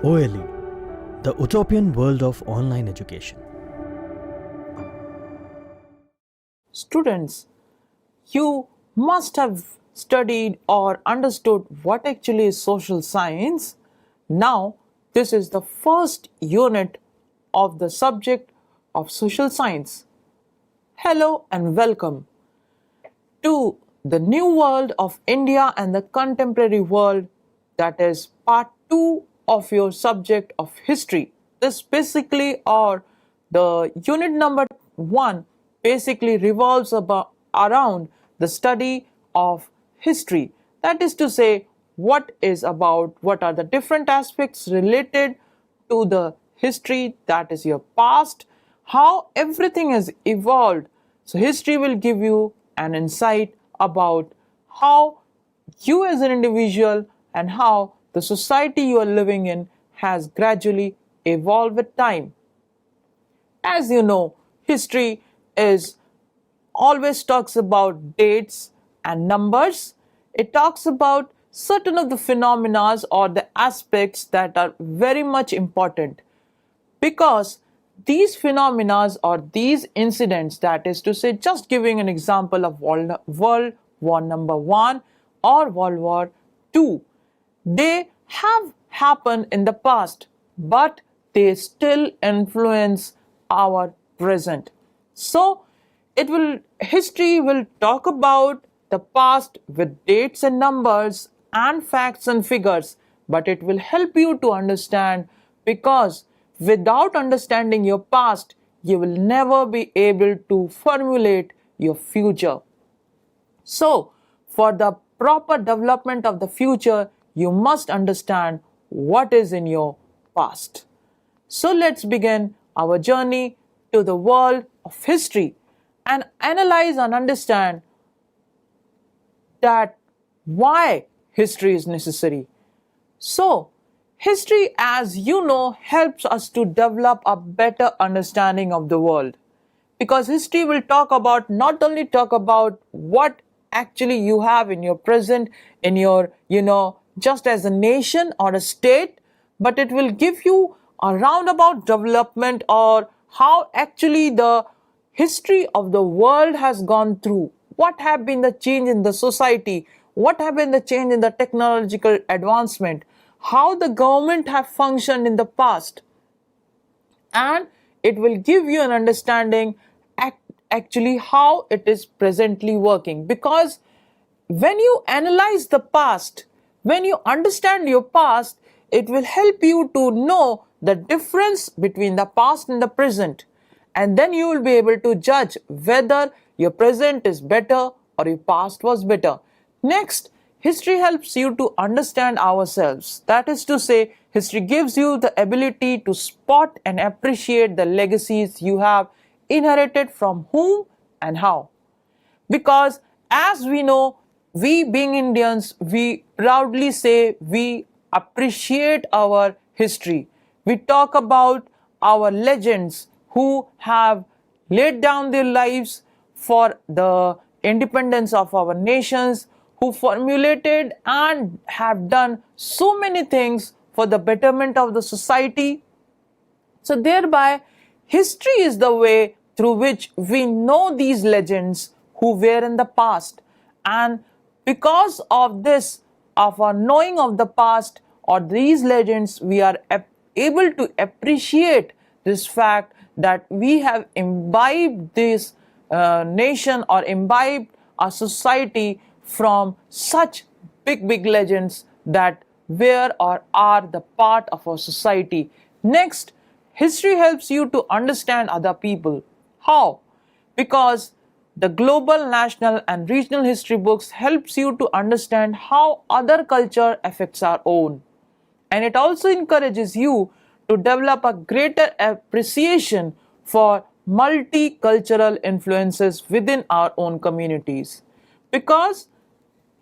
OLE, the utopian world of online education. Students, you must have studied or understood what actually is social science. Now, this is the first unit of the subject of social science. Hello and welcome to the new world of India and the contemporary world, that is part 2 of your subject of history. This basically, or the unit number 1 basically revolves around the study of history. That is to say, what are the different aspects related to the history, that is your past, how everything has evolved. So history will give you an insight about how you as an individual and how the society you are living in has gradually evolved with time. As you know, history is always talks about dates and numbers. It talks about certain of the phenomena or the aspects that are very much important, because these phenomena or these incidents, that is to say, just giving an example of World War number 1 or World War 2, they have happened in the past, but they still influence our present. So history will talk about the past with dates and numbers and facts and figures, but it will help you to understand, because without understanding your past, you will never be able to formulate your future. So, for the proper development of the future, you must understand what is in your past. So, let's begin our journey to the world of history and analyze and understand that why history is necessary. So, history, as you know, helps us to develop a better understanding of the world, because history will not only talk about what actually you have in your present, in your, just as a nation or a state, but it will give you a roundabout development or how actually the history of the world has gone through, what have been the change in the society, what have been the change in the technological advancement, how the government have functioned in the past, and it will give you an understanding actually how it is presently working. Because when you analyze the past, when you understand your past, it will help you to know the difference between the past and the present, and then you will be able to judge whether your present is better or your past was better. Next, history helps you to understand ourselves. That is to say, history gives you the ability to spot and appreciate the legacies you have inherited from whom and how. Because as we know, we being Indians, we proudly say we appreciate our history. We talk about our legends who have laid down their lives for the independence of our nations, who formulated and have done so many things for the betterment of the society. So thereby, history is the way through which we know these legends who were in the past. And because of this, of our knowing of the past or these legends, we are able to appreciate this fact that we have imbibed this nation or imbibed our society from such big legends that were or are the part of our society. Next, history helps you to understand other people. How? Because the global, national and regional history books helps you to understand how other culture affects our own. And it also encourages you to develop a greater appreciation for multicultural influences within our own communities. Because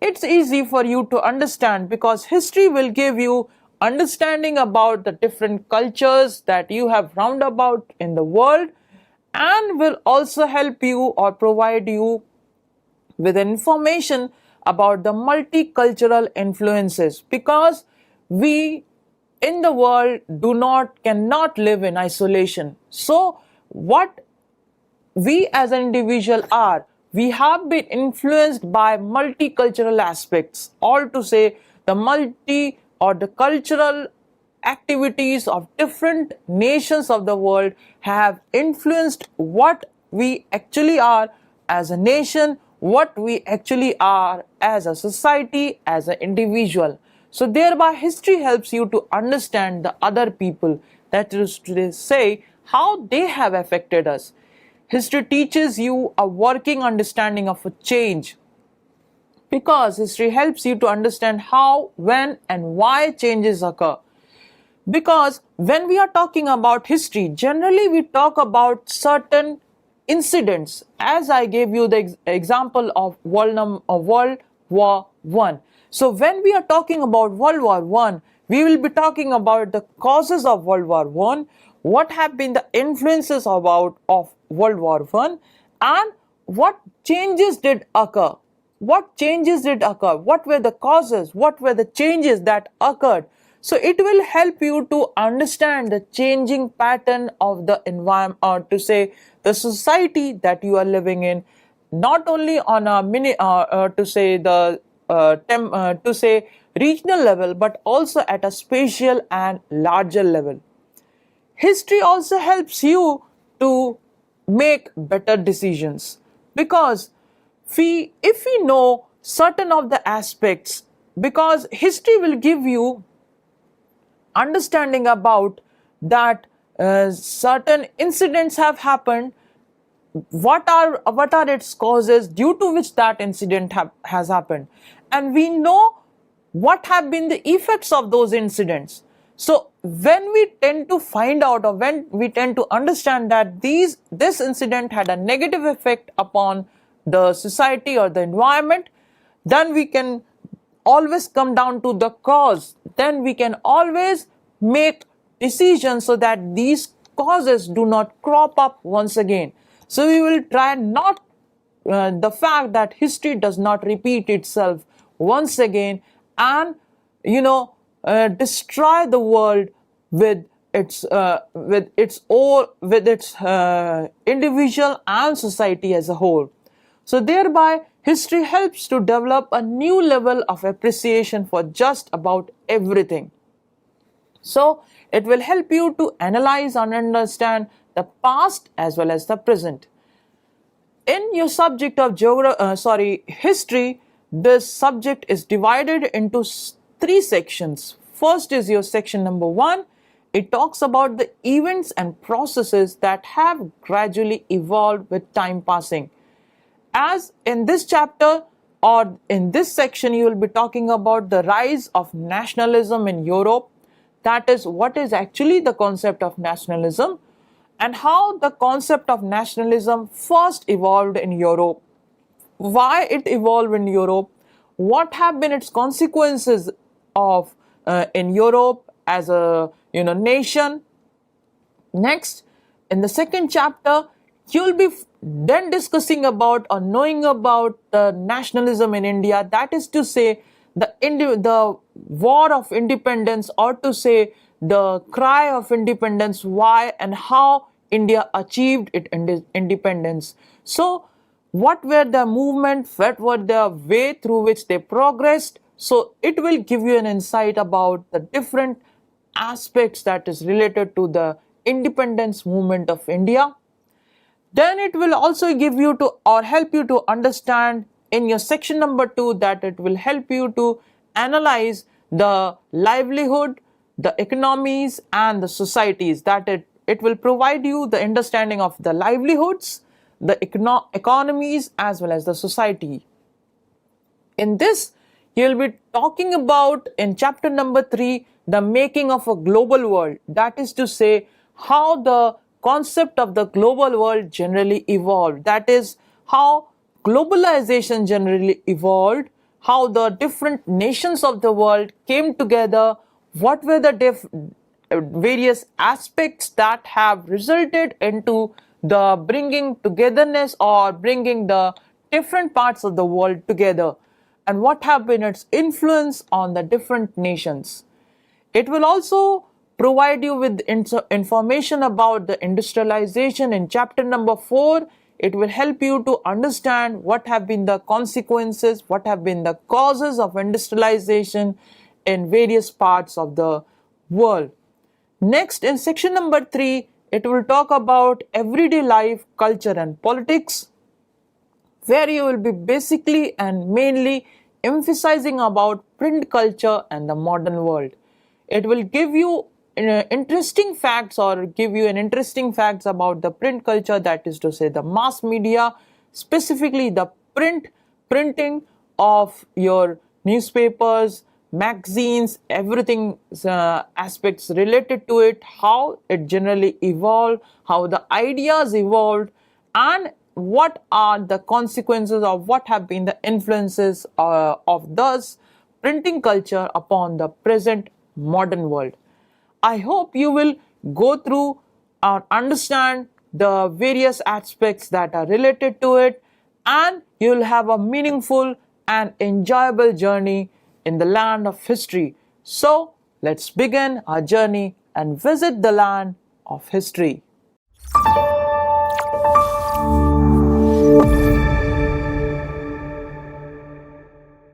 it's easy for you to understand, because history will give you understanding about the different cultures that you have roundabout in the world, and will also help you or provide you with information about the multicultural influences, because we in the world cannot live in isolation. So what we as an individual are, we have been influenced by multicultural aspects, or to say the multi or the cultural activities of different nations of the world have influenced what we actually are as a nation, what we actually are as a society, as an individual. So thereby history helps you to understand the other people, that is to say how they have affected us. History teaches you a working understanding of a change, because history helps you to understand how, when, and why changes occur. Because when we are talking about history, generally we talk about certain incidents, as I gave you the example of World War One. So when we are talking about World War One, we will be talking about the causes of World War One, what have been the influences of World War One, and what changes did occur. What changes did occur? What were the causes? What were the changes that occurred? So it will help you to understand the changing pattern of the environment, or to say the society that you are living in, not only on a to say regional level, but also at a spatial and larger level. History also helps you to make better decisions, because if we know certain of the aspects, because history will give you understanding about that certain incidents have happened, what are its causes due to which that incident has happened, and we know what have been the effects of those incidents. So when we tend to find out, or when we tend to understand that this incident had a negative effect upon the society or the environment, then we can always come down to the cause. Then we can always make decisions so that these causes do not crop up once again. So we will try not the fact that history does not repeat itself once again, and destroy the world with its individual and society as a whole. So thereby history helps to develop a new level of appreciation for just about everything. So it will help you to analyze and understand the past as well as the present. In your subject of history, this subject is divided into three sections. First is your section number 1. It talks about the events and processes that have gradually evolved with time passing. As in this chapter, or in this section, you will be talking about the rise of nationalism in Europe. That is, what is actually the concept of nationalism, and how the concept of nationalism first evolved in Europe, why it evolved in Europe, what have been its consequences of in Europe as a nation. Next, in the second chapter, you'll be then discussing about or knowing about nationalism in India. That is to say, the war of independence, or to say the cry of independence, why and how India achieved its independence. So what were the movements, what were the way through which they progressed. So it will give you an insight about the different aspects that is related to the independence movement of India. Then it will also give you to, or help you to understand in your section number 2, that it will help you to analyze the livelihood, the economies and the societies. That it will provide you the understanding of the livelihoods, the economies as well as the society. In this, you'll be talking about, in chapter number 3, the making of a global world. That is to say, how the concept of the global world generally evolved. That is, how globalization generally evolved, how the different nations of the world came together, what were the various aspects that have resulted into the bringing togetherness, or bringing the different parts of the world together, and what have been its influence on the different nations. It will also provide you with information about the industrialization in chapter number 4. It will help you to understand what have been the consequences, what have been the causes of industrialization in various parts of the world. Next, in section number 3, it will talk about everyday life, culture and politics, where you will be basically and mainly emphasizing about print culture and the modern world. It will give you interesting facts or give you an interesting facts about the print culture, that is to say the mass media, specifically the printing of your newspapers, magazines, everything aspects related to it, how it generally evolved, how the ideas evolved, and what are the consequences of what have been the influences of thus printing culture upon the present modern world. I hope you will go through and understand the various aspects that are related to it, and you will have a meaningful and enjoyable journey in the land of history. So, let's begin our journey and visit the land of history.